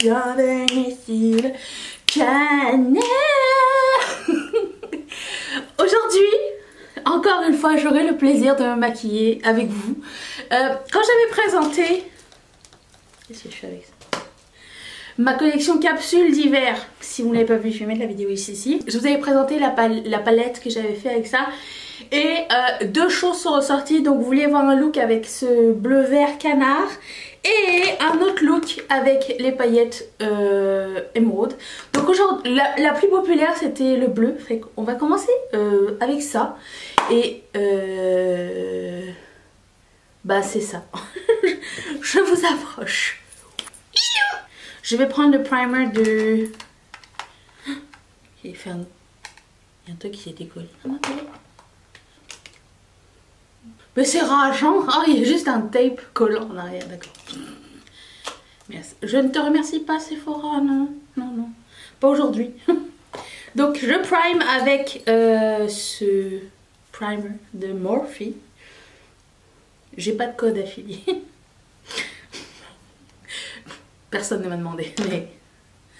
bienvenue sur le channel. Aujourd'hui, encore une fois, j'aurai le plaisir de me maquiller avec vous. Quand j'avais présenté... Qu'est-ce que je fais avec ça? Ma collection capsule d'hiver. Si vous ne l'avez pas vu, je vais mettre la vidéo ici. Je vous avais présenté la palette que j'avais fait avec ça. Et deux choses sont ressorties. Donc vous voulez voir un look avec ce bleu vert canard. Et un autre look avec les paillettes émeraude. Donc aujourd'hui, la plus populaire c'était le bleu. On va commencer avec ça. Et bah c'est ça. Je vous approche. Je vais prendre le primer de... J'ai fait un... Il y a un truc qui s'est décollé. Mais c'est rageant. Oh, il y a juste un tape collant en arrière, d'accord. Je ne te remercie pas Sephora, non. Non, non. Pas aujourd'hui. Donc je prime avec ce primer de Morphe. J'ai pas de code affilié. Personne ne m'a demandé, mais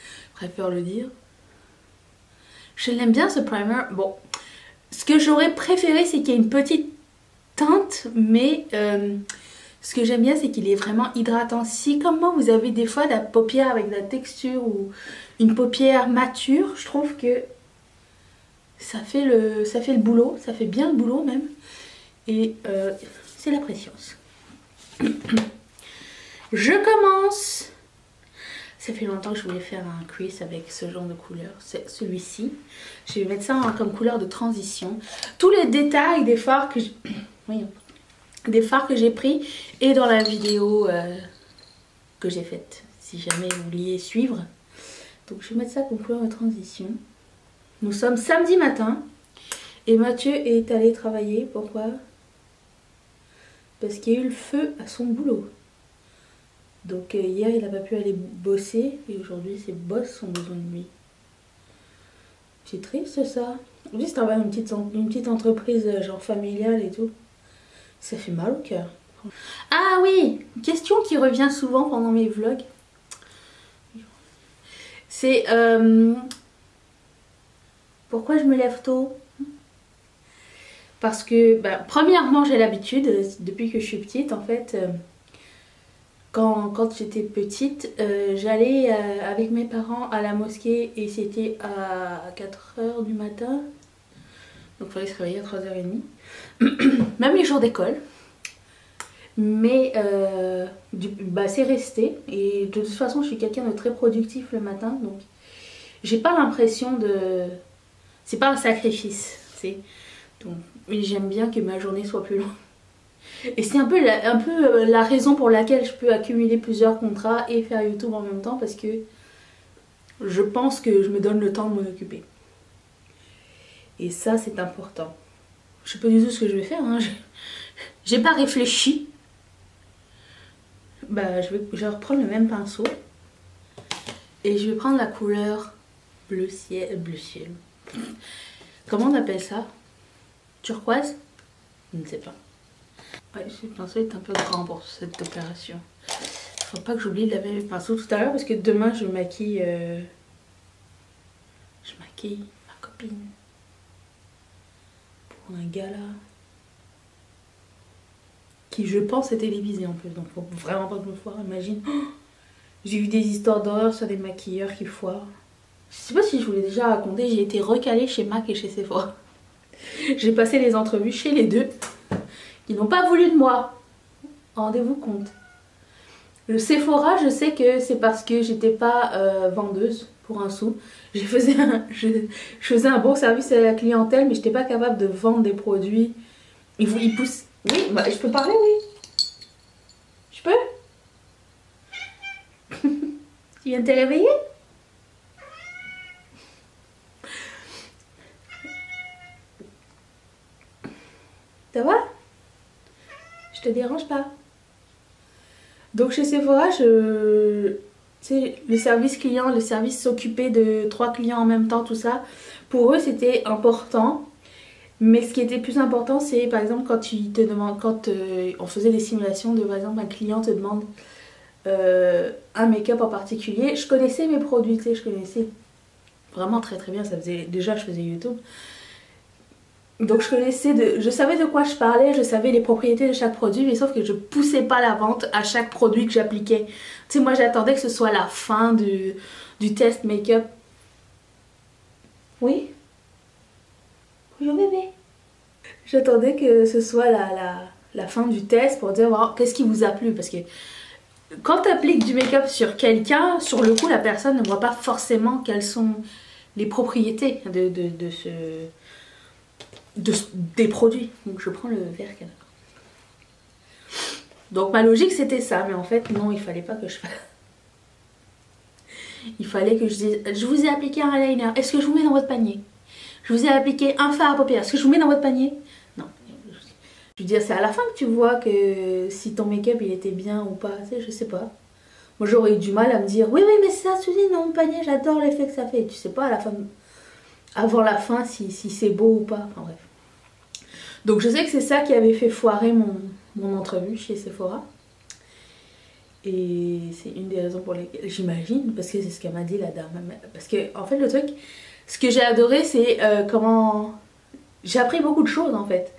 je préfère le dire. Je l'aime bien ce primer. Bon, ce que j'aurais préféré, c'est qu'il y ait une petite teinte, mais ce que j'aime bien, c'est qu'il est vraiment hydratant. Si comme moi, vous avez des fois la paupière avec de la texture ou une paupière mature, je trouve que ça fait le boulot, ça fait bien le boulot même. Et c'est la préciose. Je commence. Ça fait longtemps que je voulais faire un crease avec ce genre de couleur. C'est celui-ci. Je vais mettre ça comme couleur de transition. Tous les détails des fards que j'ai pris et dans la vidéo que j'ai faite. Si jamais vous vouliez suivre. Donc je vais mettre ça comme couleur de transition. Nous sommes samedi matin. Et Mathieu est allé travailler. Pourquoi? Parce qu'il y a eu le feu à son boulot. Donc hier il n'a pas pu aller bosser et aujourd'hui ses boss ont besoin de lui. C'est triste ça. Juste avoir une petite entreprise genre familiale et tout. Ça fait mal au cœur. Ah oui, une question qui revient souvent pendant mes vlogs. C'est pourquoi je me lève tôt? Parce que premièrement j'ai l'habitude depuis que je suis petite en fait. Quand j'étais petite, j'allais avec mes parents à la mosquée et c'était à 4 h du matin. Donc il fallait se réveiller à 3 h 30. Même les jours d'école. Mais c'est resté. Et de toute façon, je suis quelqu'un de très productif le matin. Donc j'ai pas l'impression de... C'est pas un sacrifice. Donc j'aime bien que ma journée soit plus longue. Et c'est un peu la raison pour laquelle je peux accumuler plusieurs contrats et faire YouTube en même temps, parce que je pense que je me donne le temps de m'en occuper. Et ça c'est important. Je sais pas du tout ce que je vais faire, hein. J'ai pas réfléchi. Je vais reprendre le même pinceau. Et je vais prendre la couleur bleu ciel. Comment on appelle ça? Turquoise? Je ne sais pas. Ouais, ce pinceau est un peu grand pour cette opération. Faut pas que j'oublie de laver mes pinceaux tout à l'heure parce que demain je maquille ma copine pour un gala qui je pense est télévisé en plus, donc faut vraiment pas que je me foire. Imagine, j'ai eu des histoires d'horreur sur des maquilleurs qui foirent. Je sais pas si je vous l'ai déjà raconté, j'ai été recalée chez MAC et chez Sephora. J'ai passé les entrevues chez les deux. Ils n'ont pas voulu de moi. Rendez-vous compte. Le Sephora, je sais que c'est parce que j'étais pas vendeuse pour un sou. Je faisais un bon service à la clientèle, mais j'étais pas capable de vendre des produits. Ils poussent. Oui, je peux parler, oui. Je peux? Tu viens de te réveiller? Ça va? Je te dérange pas? Donc chez Sephora, le service client, le service s'occuper de 3 clients en même temps, tout ça, pour eux c'était important. Mais ce qui était plus important, c'est par exemple quand on faisait des simulations de, par exemple, un client te demande un make-up en particulier. Je connaissais mes produits, tu sais, je connaissais vraiment très très bien, ça faisait déjà je faisais YouTube. Donc je savais de quoi je parlais, je savais les propriétés de chaque produit, mais sauf que je poussais pas la vente à chaque produit que j'appliquais. Tu sais, moi j'attendais que ce soit la fin du test make-up. Oui? Bonjour bébé. J'attendais que ce soit la fin du test pour dire oh, qu'est-ce qui vous a plu, parce que quand tu appliques du make-up sur quelqu'un, sur le coup la personne ne voit pas forcément quelles sont les propriétés des produits. Donc je prends le verre qu'elle a. Donc ma logique c'était ça, mais en fait non, il fallait pas que je fasse. Il fallait que je dise, je vous ai appliqué un eyeliner, est-ce que je vous mets dans votre panier? Je vous ai appliqué un fard à paupières, est-ce que je vous mets dans votre panier? Non. Je veux dire, c'est à la fin que tu vois que si ton make-up il était bien ou pas, tu sais, je sais pas. Moi j'aurais eu du mal à me dire, oui mais ça se dit dans mon panier, j'adore l'effet que ça fait. Tu sais pas à la fin, avant la fin si c'est beau ou pas, enfin bref. Donc je sais que c'est ça qui avait fait foirer mon entrevue chez Sephora. Et c'est une des raisons pour lesquelles, j'imagine, parce que c'est ce qu'elle m'a dit la dame. Parce que en fait le truc, ce que j'ai adoré c'est comment... J'ai appris beaucoup de choses en fait.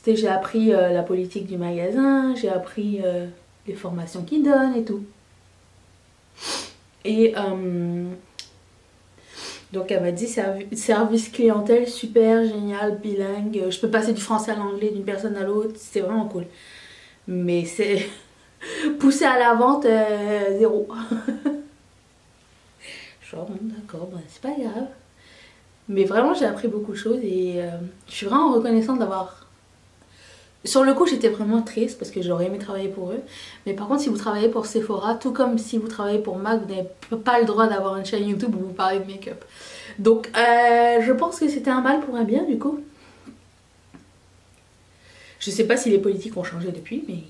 Tu sais, j'ai appris la politique du magasin, j'ai appris les formations qu'ils donnent et tout. Et donc elle m'a dit service clientèle super génial, bilingue. Je peux passer du français à l'anglais d'une personne à l'autre, c'était vraiment cool. Mais c'est poussé à la vente, zéro. Je suis bon d'accord, ben, c'est pas grave. Mais vraiment j'ai appris beaucoup de choses et je suis vraiment reconnaissante d'avoir... Sur le coup j'étais vraiment triste parce que j'aurais aimé travailler pour eux. Mais par contre si vous travaillez pour Sephora, tout comme si vous travaillez pour MAC, vous n'avez pas le droit d'avoir une chaîne YouTube où vous parlez de make-up. Donc je pense que c'était un mal pour un bien du coup. Je sais pas si les politiques ont changé depuis, mais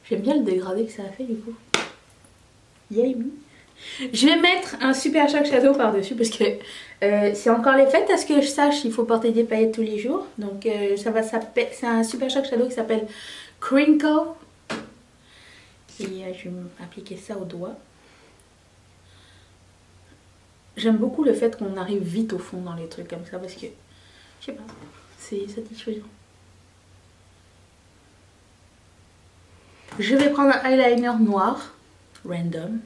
j'aime bien le dégradé que ça a fait du coup. Yay me. Je vais mettre un super Shark Shadow par dessus parce que c'est encore les fêtes. À ce que je sache, il faut porter des paillettes tous les jours. Donc c'est un super Shark Shadow qui s'appelle Crinkle. Et je vais appliquer ça au doigt. J'aime beaucoup le fait qu'on arrive vite au fond dans les trucs comme ça parce que, je sais pas, c'est satisfaisant. Je vais prendre un eyeliner noir, random,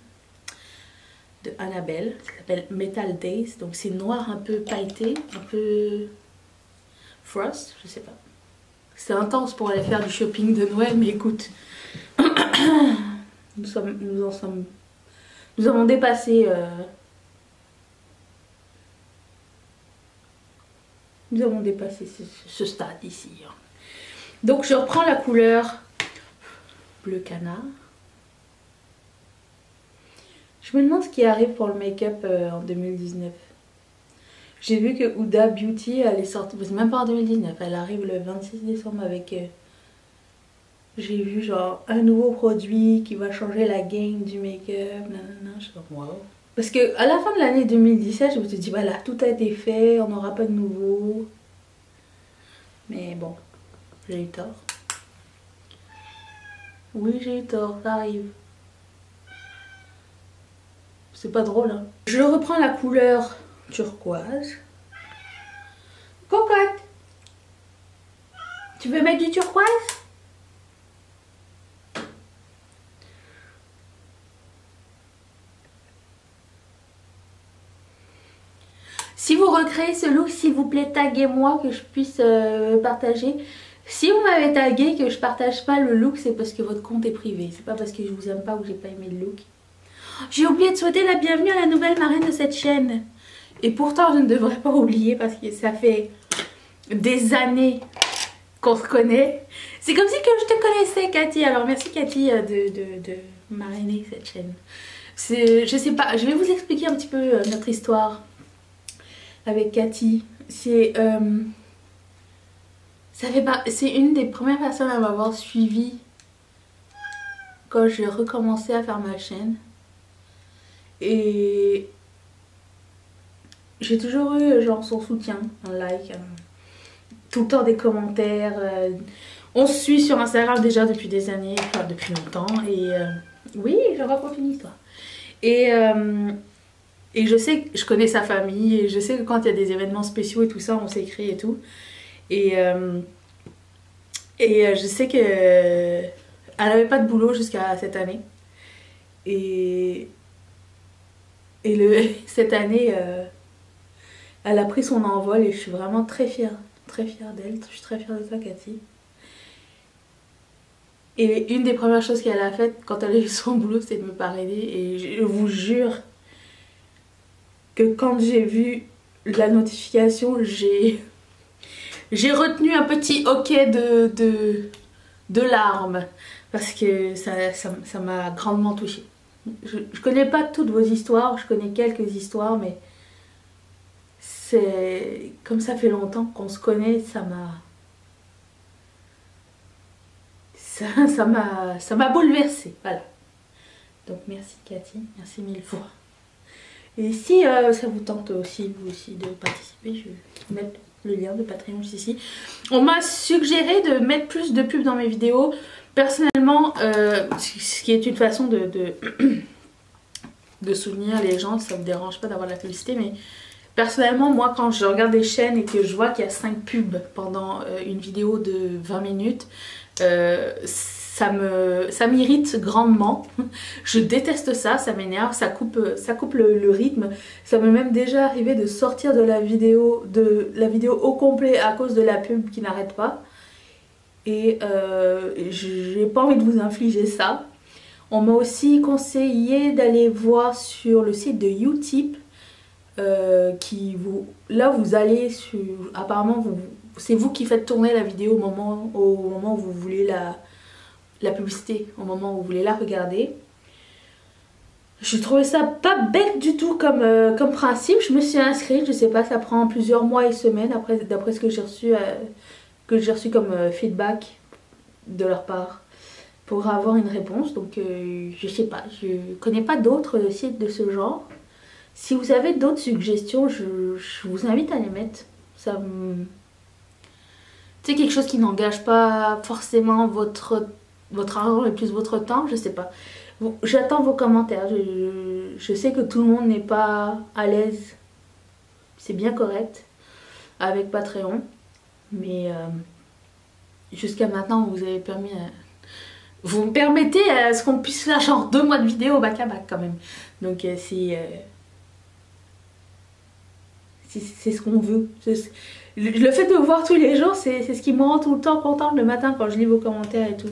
de Annabelle, qui s'appelle Metal Days. Donc c'est noir un peu pailleté, un peu frost, je sais pas. C'est intense pour aller faire du shopping de Noël, mais écoute, nous avons dépassé... Nous avons dépassé ce stade ici. Donc je reprends la couleur bleu canard. Je me demande ce qui arrive pour le make-up en 2019. J'ai vu que Huda Beauty, elle est sortie, c'est même pas en 2019, elle arrive le 26 décembre avec... j'ai vu genre un nouveau produit qui va changer la game du make-up, nanana, je suis comme wow. Parce que à la fin de l'année 2017, je me suis dit voilà, tout a été fait, on n'aura pas de nouveau. Mais bon, j'ai eu tort. Oui, j'ai eu tort, ça arrive. C'est pas drôle, hein. Je reprends la couleur turquoise. Cocotte, tu veux mettre du turquoise? Si vous recréez ce look, s'il vous plaît, taguez-moi que je puisse partager. Si vous m'avez tagué que je partage pas le look, c'est parce que votre compte est privé. C'est pas parce que je vous aime pas ou j'ai pas aimé le look. J'ai oublié de souhaiter la bienvenue à la nouvelle marraine de cette chaîne. Et pourtant, je ne devrais pas oublier parce que ça fait des années qu'on se connaît. C'est comme si que je te connaissais, Cathy. Alors merci Cathy de marrainer cette chaîne. Je sais pas, je vais vous expliquer un petit peu notre histoire avec Cathy. C'est une des premières personnes à m'avoir suivi quand j'ai recommencé à faire ma chaîne. Et j'ai toujours eu genre son soutien, un like, tout le temps des commentaires. On se suit sur Instagram déjà depuis des années, enfin depuis longtemps. Et Oui, je raconte une histoire. Et, je sais que je connais sa famille, et je sais que quand il y a des événements spéciaux et tout ça, on s'écrit et tout. Et, je sais que elle n'avait pas de boulot jusqu'à cette année. Et, cette année, elle a pris son envol et je suis vraiment très fière d'elle. Je suis très fière de ça, Cathy. Et une des premières choses qu'elle a faites quand elle a eu son boulot, c'est de me parrainer. Et je vous jure que quand j'ai vu la notification, j'ai retenu un petit hoquet de larmes. Parce que ça m'a grandement touchée. Je connais pas toutes vos histoires, je connais quelques histoires, mais c'est comme ça fait longtemps qu'on se connaît, ça m'a bouleversée, voilà. Donc merci Cathy, merci mille fois. Et si ça vous tente aussi, vous aussi, de participer, je vais mettre le lien de Patreon juste ici. On m'a suggéré de mettre plus de pubs dans mes vidéos. Personnellement, ce qui est une façon de soutenir les gens, ça me dérange pas d'avoir de la publicité, mais personnellement, moi quand je regarde des chaînes et que je vois qu'il y a 5 pubs pendant une vidéo de 20 minutes, ça m'irrite grandement. Je déteste ça, ça m'énerve, ça coupe le rythme. Ça m'est même déjà arrivé de sortir de la vidéo au complet à cause de la pub qui n'arrête pas. Et j'ai pas envie de vous infliger ça. On m'a aussi conseillé d'aller voir sur le site de Utip. Là vous allez sur... Apparemment c'est vous qui faites tourner la vidéo au moment où vous voulez la publicité, au moment où vous voulez la regarder. Je trouvais ça pas bête du tout comme principe. Je me suis inscrite, je sais pas, ça prend plusieurs mois et semaines d'après ce que j'ai reçu comme feedback de leur part pour avoir une réponse. Donc je sais pas, je connais pas d'autres sites de ce genre. Si vous avez d'autres suggestions, je vous invite à les mettre. Ça c'est quelque chose qui n'engage pas forcément votre argent et plus votre temps, je sais pas. J'attends vos commentaires. Je sais que tout le monde n'est pas à l'aise. C'est bien correct avec Patreon. Mais jusqu'à maintenant, vous me permettez à ce qu'on puisse faire genre 2 mois de vidéo back à back quand même. Donc c'est ce qu'on veut. Le fait de vous voir tous les jours, c'est ce qui me rend tout le temps contente le matin quand je lis vos commentaires et tout.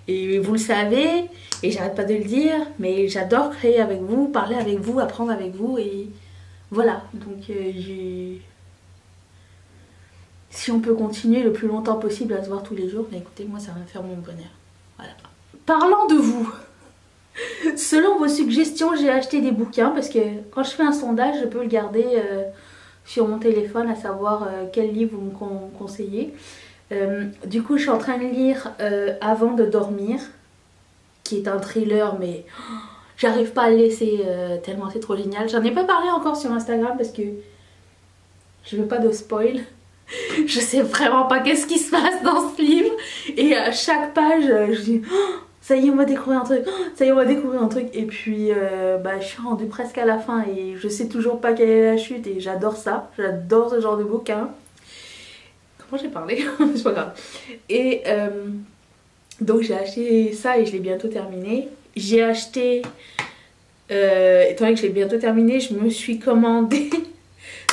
Et vous le savez, et j'arrête pas de le dire, mais j'adore créer avec vous, parler avec vous, apprendre avec vous, et voilà. Donc si on peut continuer le plus longtemps possible à se voir tous les jours, bah écoutez, moi ça va me faire mon bonheur. Voilà. Parlant de vous, selon vos suggestions, j'ai acheté des bouquins, parce que quand je fais un sondage, je peux le garder sur mon téléphone, à savoir quel livre vous me conseillez. Du coup, je suis en train de lire Avant de dormir, qui est un thriller, mais j'arrive pas à le laisser tellement c'est trop génial. J'en ai pas parlé encore sur Instagram parce que je veux pas de spoil. Je sais vraiment pas qu'est-ce qui se passe dans ce livre. Et à chaque page, je dis ça y est, on va découvrir un truc. Ça y est, on va découvrir un truc. Et puis, je suis rendue presque à la fin et je sais toujours pas quelle est la chute. Et j'adore ça. J'adore ce genre de bouquin. Comment j'ai parlé? C'est pas grave. Et donc j'ai acheté ça et je l'ai bientôt terminé. J'ai acheté, étant donné que je l'ai bientôt terminé, je me suis commandé,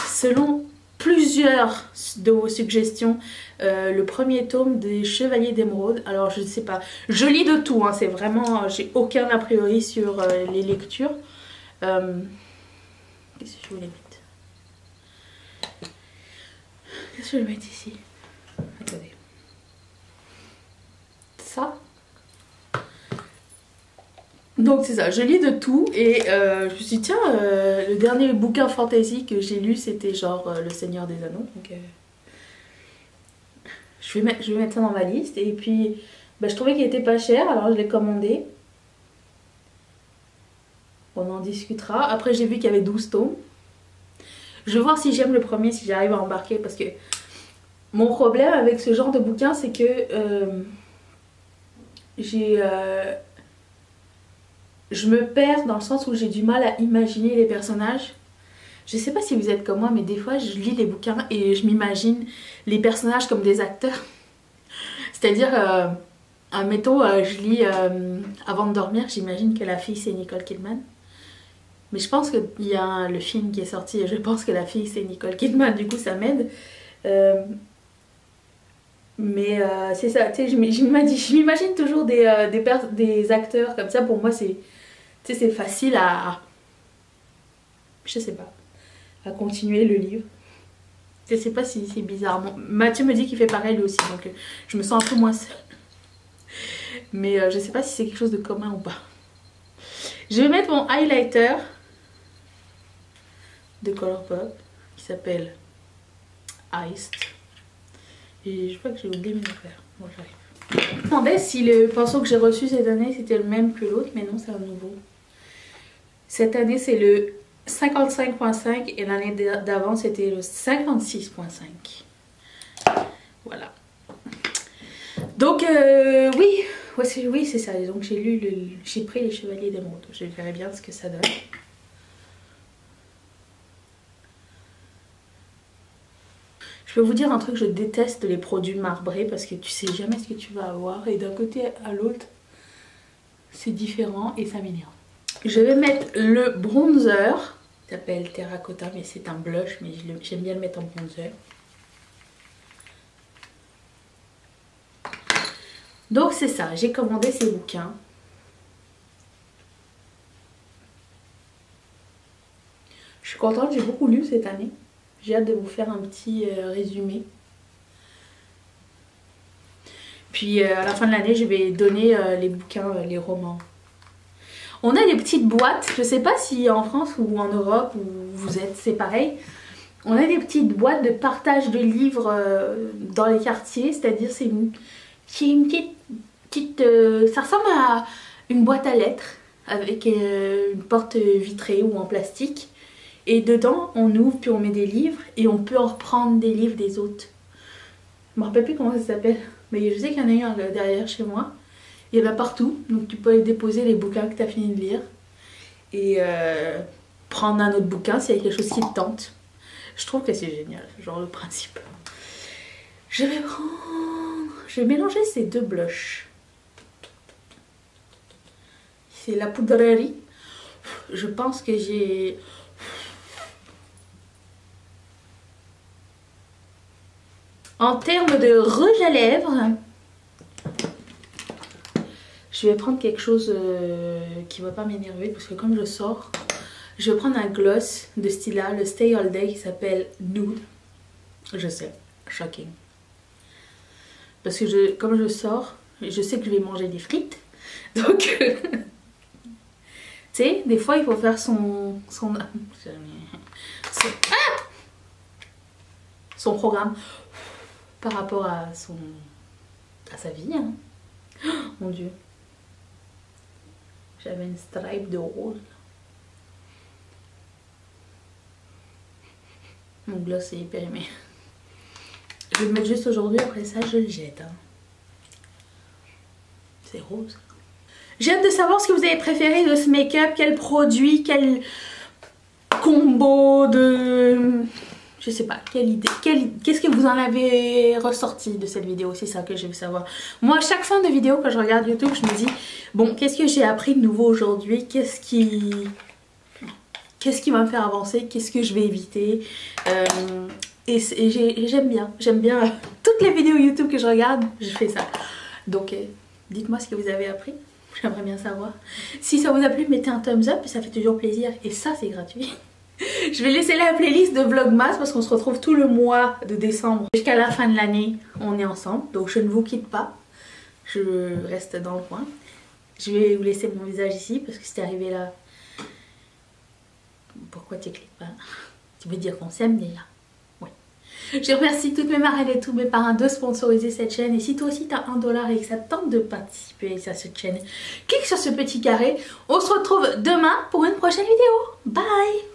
selon plusieurs de vos suggestions, le premier tome des Chevaliers d'Émeraude. Alors je ne sais pas, je lis de tout, hein, c'est vraiment, j'ai aucun a priori sur les lectures. Qu'est-ce que je voulais mettre? Qu'est-ce que je vais mettre ici? Attendez. Ça. Donc c'est ça, je lis de tout et je me suis dit tiens, le dernier bouquin fantasy que j'ai lu c'était genre Le Seigneur des Anneaux. Donc je vais mettre ça dans ma liste et puis je trouvais qu'il était pas cher alors je l'ai commandé. On en discutera. Après j'ai vu qu'il y avait 12 tomes. Je vais voir si j'aime le premier, si j'arrive à embarquer parce que mon problème avec ce genre de bouquin c'est que je me perds dans le sens où j'ai du mal à imaginer les personnages. Je sais pas si vous êtes comme moi, mais des fois je lis les bouquins et je m'imagine les personnages comme des acteurs. C'est-à-dire, admettons, je lis avant de dormir, j'imagine que la fille c'est Nicole Kidman. Mais je pense qu'il y a le film qui est sorti et je pense que la fille c'est Nicole Kidman, du coup ça m'aide. Mais c'est ça, tu sais, je m'imagine toujours des acteurs comme ça. Pour moi c'est facile à... Je sais pas, à continuer le livre. Je sais pas si c'est bizarre. Bon, Mathieu me dit qu'il fait pareil lui aussi, donc je me sens un peu moins seule. Mais je sais pas si c'est quelque chose de commun ou pas. Je vais mettre mon highlighter de Colourpop qui s'appelle Iced. Et je crois que j'ai oublié mes affaires. Bon, j'arrive. Je me demandais si le pinceau que j'ai reçu cette année c'était le même que l'autre, mais non, c'est un nouveau. Cette année c'est le 55.5 et l'année d'avant c'était le 56.5. Voilà. Donc oui, oui c'est ça. Donc j'ai pris les Chevaliers d'Émeraude. Je verrai bien ce que ça donne. Je peux vous dire un truc, je déteste les produits marbrés parce que tu sais jamais ce que tu vas avoir et d'un côté à l'autre c'est différent et ça m'énerve. Je vais mettre le bronzer, il s'appelle Terracotta mais c'est un blush, mais j'aime bien le mettre en bronzer. Donc c'est ça, j'ai commandé ces bouquins. Je suis contente, j'ai beaucoup lu cette année. J'ai hâte de vous faire un petit résumé. Puis à la fin de l'année, je vais donner les bouquins, les romans. On a des petites boîtes, je sais pas si en France ou en Europe où vous êtes, c'est pareil. On a des petites boîtes de partage de livres dans les quartiers, c'est-à-dire c'est une petite ça ressemble à une boîte à lettres avec une porte vitrée ou en plastique. Et dedans, on ouvre puis on met des livres et on peut en reprendre des livres des autres. Je me rappelle plus comment ça s'appelle, mais je sais qu'il y en a eu un derrière chez moi. Il y en a partout, donc tu peux aller déposer les bouquins que tu as fini de lire et prendre un autre bouquin s'il y a quelque chose qui te tente. Je trouve que c'est génial, genre le principe. Je vais mélanger ces deux blushs. C'est la poudrerie. Je pense que j'ai... En termes de rouge à lèvres, je vais prendre quelque chose qui ne va pas m'énerver parce que comme je sors, je vais prendre un gloss de ce style-là, le Stay All Day qui s'appelle Nude. Je sais, shocking. Parce que comme je sors, je sais que je vais manger des frites. Donc, tu sais, des fois il faut faire son programme par rapport à sa vie. Hein. Oh, mon Dieu. J'avais une stripe de rose. Mon gloss est hyper aimé. Je vais le mettre juste aujourd'hui, après ça je le jette. Hein. C'est rose. J'ai hâte de savoir ce que vous avez préféré de ce make-up, quel produit, quel combo de... Je sais pas, quelle idée, qu'est-ce que vous en avez ressorti de cette vidéo, c'est ça que je veux savoir. Moi, à chaque fin de vidéo, quand je regarde YouTube, je me dis, bon, qu'est-ce que j'ai appris de nouveau aujourd'hui, qu'est-ce qui va me faire avancer, qu'est-ce que je vais éviter. Et j'aime bien toutes les vidéos YouTube que je regarde, je fais ça. Donc, dites-moi ce que vous avez appris, j'aimerais bien savoir. Si ça vous a plu, mettez un thumbs up, ça fait toujours plaisir, et ça, c'est gratuit. Je vais laisser la playlist de Vlogmas parce qu'on se retrouve tout le mois de décembre. Jusqu'à la fin de l'année, on est ensemble. Donc je ne vous quitte pas. Je reste dans le coin. Je vais vous laisser mon visage ici parce que c'est arrivé là. Pourquoi tu cliques pas? Tu veux dire qu'on s'aime déjà? Oui. Je remercie toutes mes marraines et tous mes parrains de sponsoriser cette chaîne. Et si toi aussi tu as $1 et que ça te tente de participer à cette chaîne, clique sur ce petit carré. On se retrouve demain pour une prochaine vidéo. Bye!